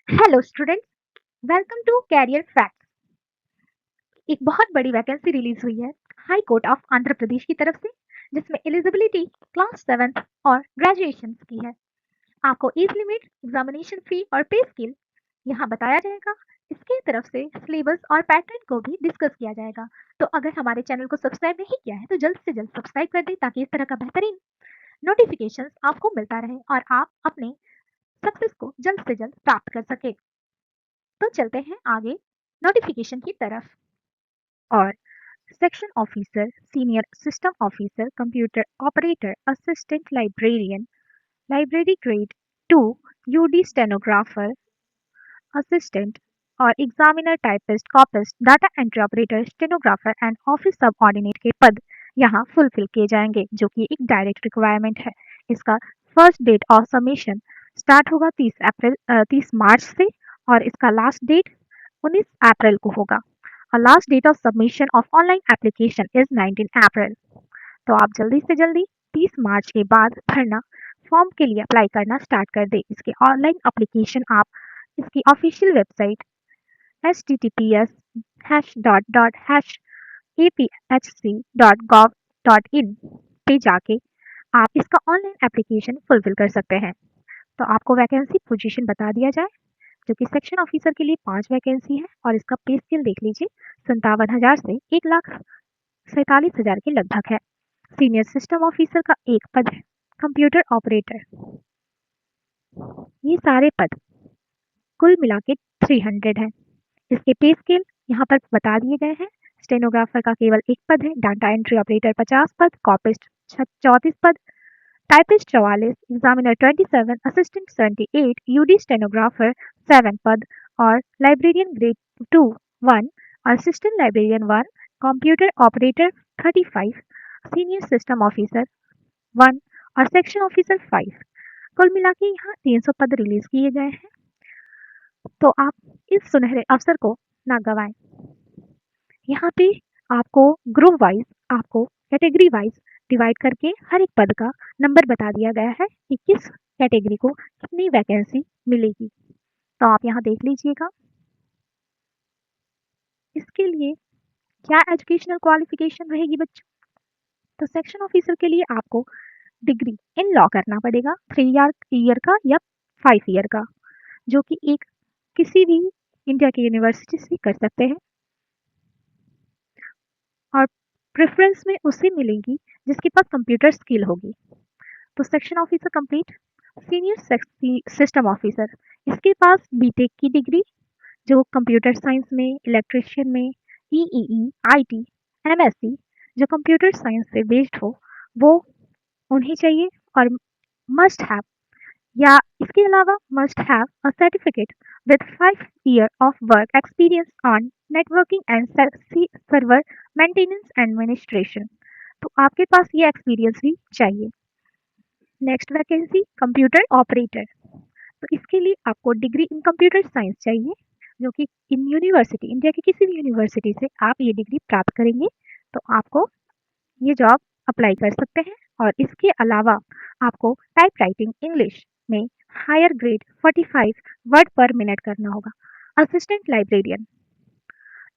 Hello students, welcome to career facts. एक बहुत बड़ी वैकेंसी रिलीज हुई है high court of Andhra Pradesh की तरफ से, जिसमें एलिजिबिलिटी क्लास 7 और ग्रेजुएशन की है। आपको एज लिमिट, एग्जामिनेशन फी और पे स्केल यहाँ बताया जाएगा। इसके तरफ से सिलेबस और पैटर्न को भी डिस्कस किया जाएगा। तो अगर हमारे चैनल को सब्सक्राइब नहीं किया है तो जल्द से जल्द सब्सक्राइब कर दें, ताकि इस तरह का बेहतरीन नोटिफिकेशंस आपको मिलता रहे और आप अपने सक्सेस को जल्द से जल्द प्राप्त कर सके। तो चलते हैं आगे नोटिफिकेशन की तरफ। और section officer, senior system officer, computer operator, assistant librarian, library grade 2, UD stenographer, assistant और examiner, typist, copyist, data entry operator, stenographer and office subordinate के पद यहाँ फुलफिल किए जाएंगे, जो कि एक डायरेक्ट रिक्वायरमेंट है। इसका first date of submission start होगा 30 मार्च से, और इसका लास्ट डेट 19 अप्रैल को होगा। और last date of submission of online application is 19 April. तो आप जल्दी से जल्दी 30 मार्च के बाद भरना फॉर्म के लिए अप्लाई करना स्टार्ट कर दे। इसके ऑनलाइन एप्लीकेशन आप इसकी ऑफिशियल वेबसाइट https://apHC.gov.in पे जाके आप इसका ऑनलाइन एप्लीकेशन फुलफिल कर सकते हैं। तो आपको वैकेंसी पोजीशन बता दिया जाए, जो कि सेक्शन ऑफिसर के लिए 5 वैकेंसी है और इसका पे स्केल देख लीजिए, 57,000 से 1,47,000 के लगभग है। सीनियर सिस्टम ऑफिसर का एक पद है। कंप्यूटर ऑपरेटर, ये सारे पद कुल मिला के 300 है। इसके पे स्केल यहाँ पर बता दिए गए हैं। स्टेनोग्राफर का केवल एक पद है, डाटा एंट्री ऑपरेटर 50 पद, कॉपिस्ट 34 पद, typist 44, examiner 27, assistant 78, UD stenographer 7 पद, और librarian grade 2 1, assistant librarian 1, computer operator 35, senior system officer 1 और सेक्शन ऑफिसर 5। कुल मिला के यहाँ 300 पद रिलीज किए गए हैं। तो आप इस सुनहरे अवसर को ना गवाएं। यहाँ पे आपको ग्रुप वाइज, आपको कैटेगरी वाइज डिवाइड करके हर एक पद का नंबर बता दिया गया है कि किस कैटेगरी को कितनी वैकेंसी मिलेगी। तो आप यहाँ देख लीजिएगा। इसके लिए क्या एजुकेशनल क्वालिफिकेशन रहेगी बच्चों? तो सेक्शन ऑफिसर के लिए आपको डिग्री इन लॉ करना पड़ेगा, 3 ईयर का या 5 ईयर का, जो कि एक किसी भी इंडिया की यूनिवर्सिटी से कर सकते हैं, और प्रेफरेंस में उसे मिलेगी जिसके पास कंप्यूटर स्किल होगी। तो section officer complete. Senior system officer, इसके पास बीटेक की डिग्री, जो कंप्यूटर साइंस में, इलेक्ट्रिशियन में, ईईई, आईटी, एमएससी, जो कंप्यूटर साइंस से बेस्ड हो, वो उन्हें चाहिए। और मस्ट हैव, या इसके अलावा must have a certificate with 5 year of work experience on networking and server maintenance administration. तो आपके पास ये एक्सपीरियंस भी चाहिए। Next vacancy computer operator. तो इसके लिए आपको डिग्री इन कंप्यूटर साइंस चाहिए, जो कि इन यूनिवर्सिटी, इंडिया की किसी भी यूनिवर्सिटी से आप ये डिग्री प्राप्त करेंगे तो आपको ये जॉब अप्लाई कर सकते हैं। और इसके अलावा आपको टाइप राइटिंग इंग्लिश में higher grade 45 word per minute करना होगा। असिस्टेंट लाइब्रेरियन,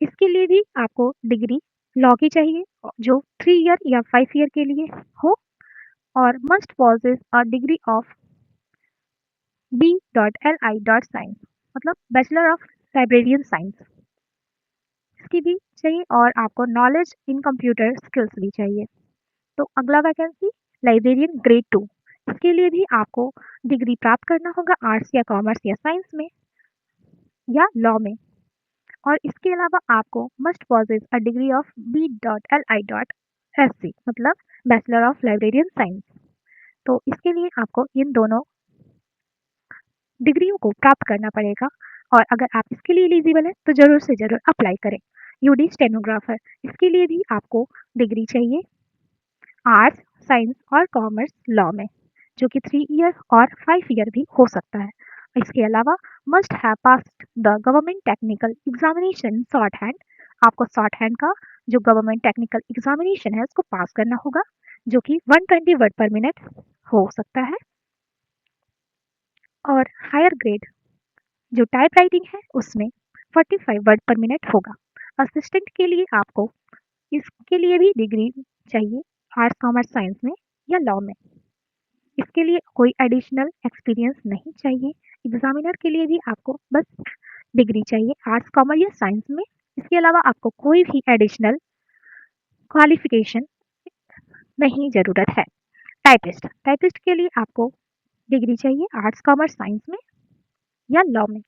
इसके लिए भी आपको डिग्री लॉ की चाहिए, जो 3 ईयर या 5 ईयर के लिए हो, और must possess a degree of B.Li.Science, मतलब बैचलर ऑफ लाइब्रेरियन साइंस, इसकी भी चाहिए। और आपको नॉलेज इन कंप्यूटर स्किल्स भी चाहिए। तो अगला वैकेंसी लाइब्रेरियन ग्रेड 2, इसके लिए भी आपको डिग्री प्राप्त करना होगा आर्ट्स या कॉमर्स या साइंस में या लॉ में। और इसके अलावा आपको must possess a degree of B.Li.Sc, मतलब बैचलर ऑफ लाइब्रेरियन साइंस। तो इसके लिए आपको इन दोनों डिग्रियों को प्राप्त करना पड़ेगा। और अगर आप इसके लिए एलिजिबल है तो जरूर से जरूर अप्लाई करें। यूडी स्टेनोग्राफर, इसके लिए भी आपको डिग्री चाहिए आर्ट्स, साइंस और कॉमर्स लॉ में, जो कि 3 ईयर और 5 ईयर भी हो सकता है। इसके अलावा must have passed the government technical examination short hand, आपको शॉर्ट हैंड का जो गवर्नमेंट टेक्निकल एग्जामिनेशन है उसको पास करना होगा, जो कि 120 वर्ड पर मिनट हो सकता है। और हायर ग्रेड जो टाइप राइटिंग है उसमें 45 वर्ड पर मिनट होगा। असिस्टेंट के लिए आपको इसके लिए भी डिग्री चाहिए, आर्ट्स कॉमर्स साइंस में या लॉ में। इसके लिए कोई एडिशनल एक्सपीरियंस नहीं चाहिए। एग्जामिनर के लिए भी आपको बस डिग्री चाहिए आर्ट्स कॉमर्स या साइंस में। इसके अलावा आपको कोई भी एडिशनल क्वालिफिकेशन नहीं ज़रूरत है। टाइपिस्ट टाइपिस्ट के लिए आपको डिग्री चाहिए आर्ट्स कॉमर्स साइंस में या लॉ में,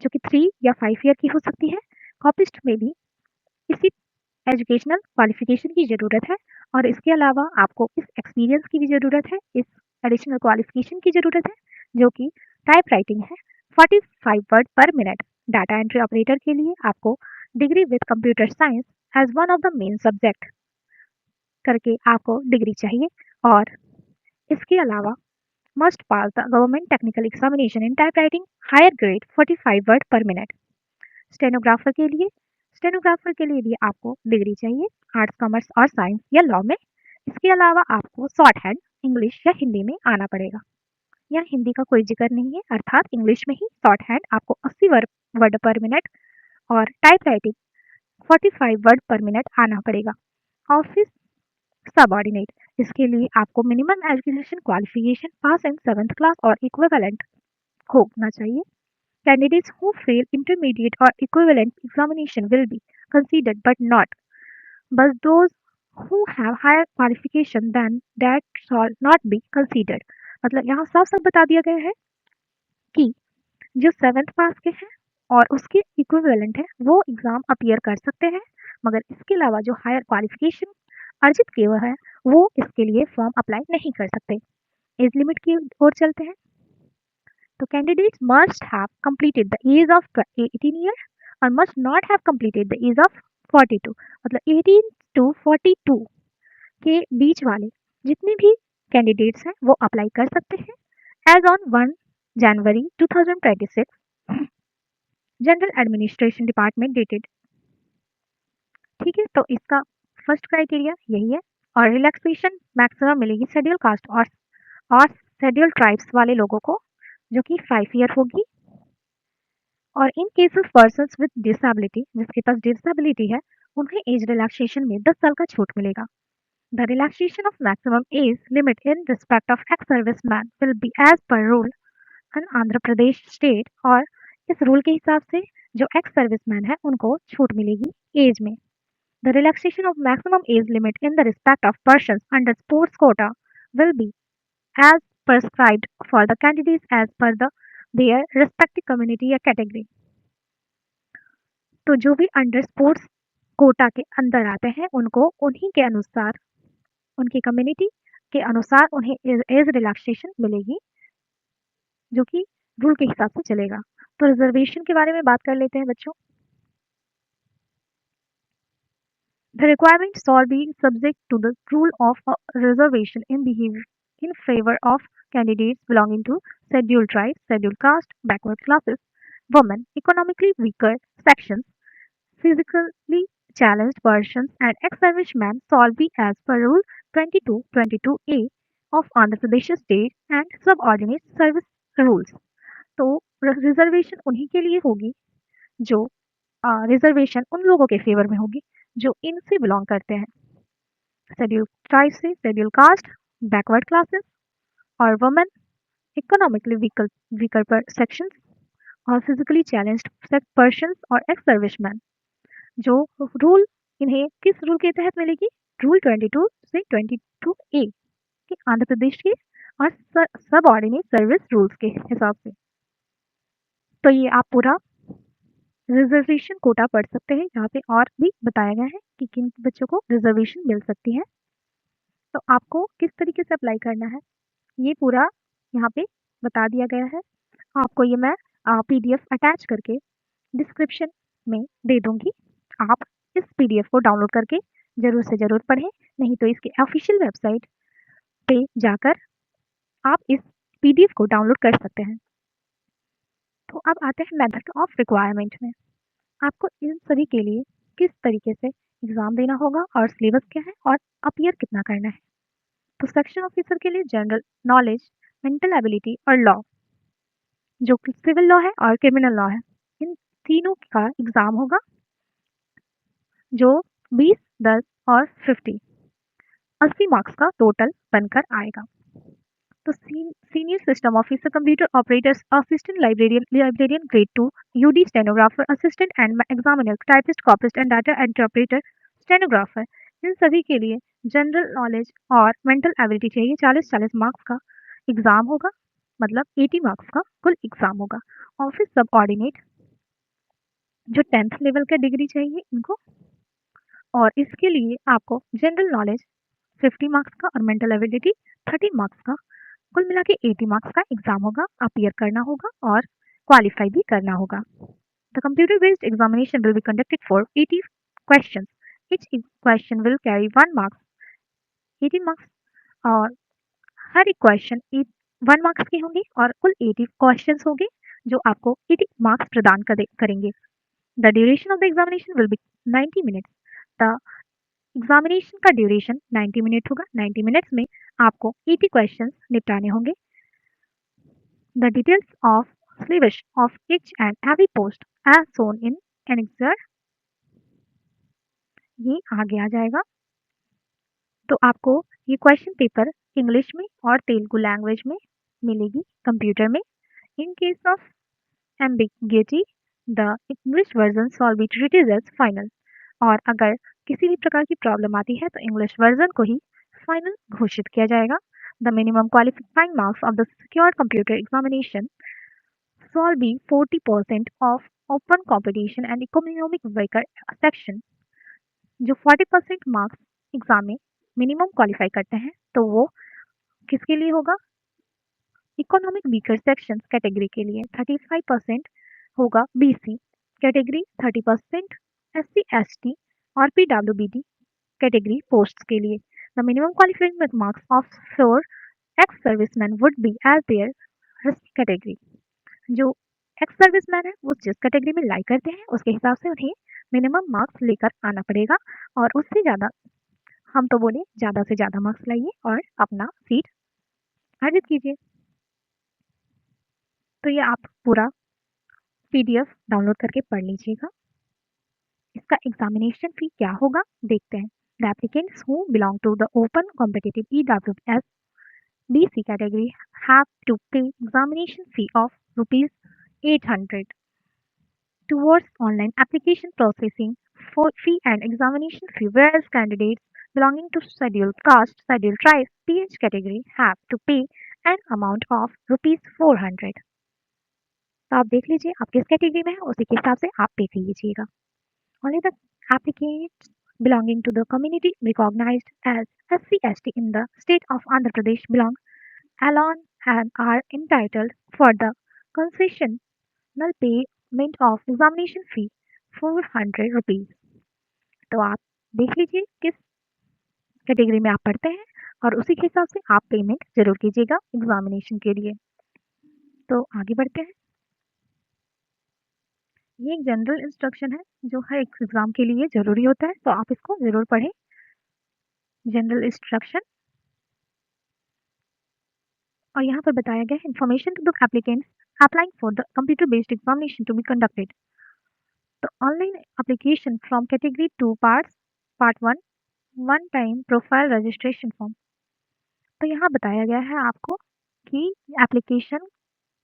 जो कि 3 या 5 ईयर की हो सकती है। कॉपिस्ट में भी इसी एजुकेशनल क्वालिफिकेशन की ज़रूरत है और इसके अलावा आपको इस एक्सपीरियंस की भी ज़रूरत है, इस एडिशनल क्वालिफिकेशन की ज़रूरत है, जो कि टाइप राइटिंग है। 45 word per minute. Data entry operator के लिए आपको degree with computer science as one of the main subject करके आपको डिग्री चाहिए और इसके अलावा must pass the government technical examination in type writing higher grade 45 word per minute. Stenographer के लिए भी आपको डिग्री चाहिए आर्ट्स कॉमर्स और साइंस या लॉ में। इसके अलावा आपको शॉर्ट हैंड इंग्लिश या हिंदी में आना पड़ेगा। यहाँ हिंदी का कोई जिक्र नहीं है, अर्थात इंग्लिश में ही शॉर्ट हैंड आपको 80 वर्ड पर मिनट और type writing 45 word per minute आना पड़ेगा। ऑफिस सबऑर्डिनेट इसके लिए आपको मिनिमम एजुकेशन क्वालिफिकेशन पास इन 7th क्लास और इक्विवेलेंट होना चाहिए। Candidates who fail intermediate or equivalent examination will be considered but not, but those who have higher qualification than that shall not be considered। मतलब यहाँ साफ साफ बता दिया गया है कि जो 7th पास के हैं और उसके इक्विवेलेंट है वो एग्जाम अपीयर कर सकते हैं, मगर इसके अलावा जो हायर क्वालिफिकेशन अर्जित किए हुए हैं वो इसके लिए फॉर्म अप्लाई नहीं कर सकते। एज लिमिट की ओर चलते हैं तो candidates must have completed the age of 18 year और must not have completed the age of 42। मतलब 18 टू 42 के बीच वाले जितने भी कैंडिडेट्स हैं वो अप्लाई कर सकते हैं। Age on 1 January 2026 general administration department dated. ठीक है, तो इसका फर्स्ट क्राइटेरिया यही है और रिलैक्सेशन मैक्सिमम मिलेगी शेड्यूल कास्ट और शेड्यूल ट्राइब्स वाले लोगों को, जो कि 5 ईयर होगी। और in case of persons with disability, जिसके पास डिसेबिलिटी है उन्हें एज रिलैक्सेशन में 10 साल का छूट मिलेगा। The relaxation of maximum age limit in respect of ex serviceman will be as per rule in Andhra Pradesh state. और इस रूल के हिसाब से जो एक्स सर्विसमैन है उनको छूट मिलेगी एज में। The relaxation of maximum age limit in the respect of persons under sports quota will be as prescribed for the candidates as per their respective community या category। तो जो भी अंडर स्पोर्ट्स कोटा के अंदर आते हैं उनको उन्हीं के अनुसार उनकी कम्युनिटी के अनुसार उन्हें एज रिलैक्सेशन मिलेगी, जो कि रूल के हिसाब से चलेगा। तो रिजर्वेशन के बारे में बात कर लेते हैं बच्चों। The requirement shall be subject to the rule of reservation in behavior in favor of candidates belonging to scheduled tribes, scheduled caste, backward classes, women, economically weaker sections, physically challenged persons, and ex-servicemen shall be as per Rule 2222A of Andhra Pradesh State and Subordinate Service Rules। तो reservation उन्हीं के लिए होगी जो reservation उन लोगों के favour में होगी जो इनसे बिलोंग करते हैं, शेड्यूल ट्राइब से, शेड्यूल कास्ट, बैकवर्ड क्लासेस और वुमेन, इकोनॉमिकली वीकर सेक्शंस और फिजिकली चैलेंज्ड पर्सन्स और एक्स सर्विसमैन। जो रूल इन्हें किस रूल के तहत मिलेगी? रूल 22 से 22A के आंध्र प्रदेश के और सब ऑर्डिनेट सर्विस रूल्स के हिसाब से। तो ये आप पूरा रिजर्वेशन कोटा पढ़ सकते हैं, यहाँ पे और भी बताया गया है कि किन बच्चों को रिजर्वेशन मिल सकती है। तो आपको किस तरीके से अप्लाई करना है ये पूरा यहाँ पे बता दिया गया है। आपको ये मैं PDF अटैच करके डिस्क्रिप्शन में दे दूंगी। आप इस PDF को डाउनलोड करके जरूर से जरूर पढ़ें, नहीं तो इसके ऑफिशियल वेबसाइट पे जाकर आप इस PDF को डाउनलोड कर सकते हैं। तो अब आते हैं मेथड ऑफ रिक्वायरमेंट में। आपको इन सभी के लिए किस तरीके से एग्जाम देना होगा और सिलेबस क्या है और अपीयर कितना करना है। तो सेक्शन ऑफिसर के लिए जनरल नॉलेज, मेंटल एबिलिटी और लॉ, जो कि सिविल लॉ है और क्रिमिनल लॉ है। इन तीनों का एग्जाम होगा जो 20, 10 और 50 80 मार्क्स का टोटल बनकर आएगा। तो senior system officer, computer operators, assistant librarian grade 2, UD stenographer, assistant and examiner, typist, copyist and data interpreter, stenographer, इन सभी के लिए जनरल नॉलेज और मेंटल एबिलिटी चाहिए। 40-40 मार्क्स का एग्जाम होगा, मतलब 80 मार्क्स का कुल एग्जाम होगा। ऑफिस सब ऑर्डिनेट जो 10th लेवल का डिग्री चाहिए इनको, और इसके लिए आपको जनरल नॉलेज 50 मार्क्स का और मेंटल एबिलिटी 30 मार्क्स का, कुल मिला के 80 मार्क्स का एग्जाम होगा, अपीयर करना होगा और क्वालिफाई भी करना होगा। The computer based examination will be conducted for 80 questions. Each question will carry 1 marks, 80 marks, और हर एक क्वेश्चन 1 मार्क्स के होंगे और कुल 80 क्वेश्चंस होंगे जो आपको 80 मार्क्स प्रदान करेंगे। The duration of the examination will be 90 minutes. The examination का ड्यूरेशन 90 मिनट होगा। 90 मिनट्स में आपको 80 क्वेश्चंस निपटाने होंगे। The details of syllabus of each and every post as shown in annexure, ये आगे आ जाएगा। तो आपको ये क्वेश्चन पेपर इंग्लिश में और तेलुगु लैंग्वेज में मिलेगी कंप्यूटर में। In case of ambiguity the English version shall be treated as final, और अगर किसी भी प्रकार की प्रॉब्लम आती है तो इंग्लिश वर्जन को ही फाइनल घोषित किया जाएगा। The minimum qualifying marks of the secure computer examination shall be 40% of open competition and economic weaker section। जो 40% मार्क्स एग्जाम में मिनिमम क्वालिफाई करते हैं तो वो किसके लिए होगा? इकोनॉमिक वीकर सेक्शन कैटेगरी के लिए। 35% होगा बीसी कैटेगरी, 30% एससी एसटी और पीडब्ल्यूबीडी कैटेगरी पोस्ट के लिए। The minimum qualifying marks of 4 ex serviceman would be as their category. जो एक्स सर्विसमैन है वो जिस कैटेगरी में लाई करते हैं उसके हिसाब से उन्हें मिनिमम मार्क्स लेकर आना पड़ेगा, और उससे ज़्यादा, हम तो बोले ज़्यादा से ज़्यादा मार्क्स लाइए और अपना सीट अर्जित कीजिए। तो ये आप पूरा पीडीएफ डाउनलोड करके पढ़ लीजिएगा। इसका एग्जामिनेशन फी क्या होगा देखते हैं। The applicants who belong to the open competitive EWS BC category have to pay examination fee of ₹800 towards online application processing fee and examination fee, whereas candidates belonging to scheduled caste, scheduled tribe, PH category have to pay an amount of ₹400। तो आप देख लीजिए आप किस category में है, उसी के हिसाब से आप पे कर लीजिएगा। Only the applicants belonging to the community recognized as SC/ST in the state of Andhra Pradesh belong alone and are entitled for the concessional payment of examination fee ₹400। तो आप देख लीजिए किस कैटेगरी में आप पढ़ते हैं और उसी के हिसाब से आप पेमेंट जरूर कीजिएगा एग्जामिनेशन के लिए। तो आगे बढ़ते हैं। ये एक जनरल इंस्ट्रक्शन है जो हर एक एग्जाम के लिए जरूरी होता है, तो आप इसको जरूर पढ़ें। जनरल इंस्ट्रक्शन, और यहाँ पर बताया गया है information to the applicants applying for the computer based examination to be conducted. तो online application from category 2 parts, part 1 one time profile registration form. तो यहाँ बताया गया है आपको कि एप्लीकेशन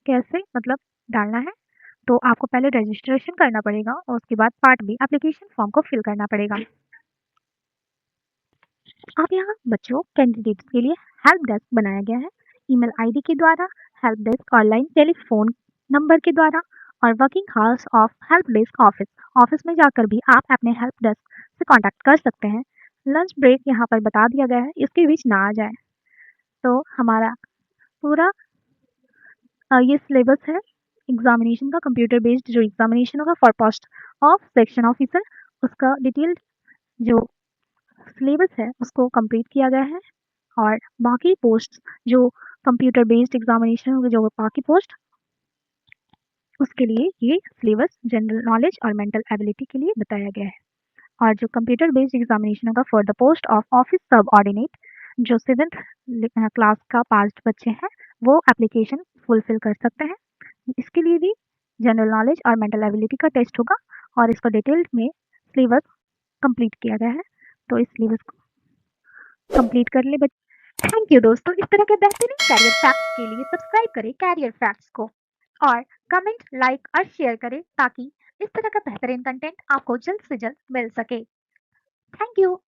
कैसे मतलब डालना है। तो आपको पहले रजिस्ट्रेशन करना पड़ेगा और उसके बाद पार्ट बी एप्लीकेशन फॉर्म को फिल करना पड़ेगा। अब यहाँ बच्चों कैंडिडेट्स के लिए हेल्प डेस्क बनाया गया है, ईमेल आईडी के द्वारा, help desk online telephone number के द्वारा, और working hours of help desk office. Office में जाकर भी आप अपने हेल्प डेस्क से कांटेक्ट कर सकते हैं। लंच ब्रेक यहाँ पर बता दिया गया है, इसके बीच ना आ जाए। तो हमारा पूरा ये सिलेबस है एग्जामिनेशन का, कंप्यूटर बेस्ड जो एग्जामिनेशन होगा for post of section officer, उसका डिटेल्ड जो सिलेबस है उसको कंप्लीट किया गया है। और बाकी पोस्ट जो कंप्यूटर बेस्ड एग्जामिनेशन होगा, जो बाकी पोस्ट, उसके लिए ये सिलेबस जनरल नॉलेज और मेंटल एबिलिटी के लिए बताया गया है। और जो कंप्यूटर बेस्ड एग्जामिनेशन होगा for the post of office सब ऑर्डिनेट, जो 7th क्लास का पास्ड बच्चे हैं वो एप्लीकेशन फुलफिल कर सकते हैं। इसके लिए भी जनरल नॉलेज और मेंटल एबिलिटी का टेस्ट होगा और इसको डिटेल्ड में सिलेबस कंप्लीट किया गया है, तो इस सिलेबस को कंप्लीट कर ले बच्चे। थैंक यू दोस्तों, इस तरह के बेहतरीन कैरियर फैक्ट्स के लिए सब्सक्राइब करें कैरियर फैक्ट्स को और कमेंट, लाइक और शेयर करें ताकि इस तरह का बेहतरीन कंटेंट आपको जल्द से जल्द मिल सके। Thank you.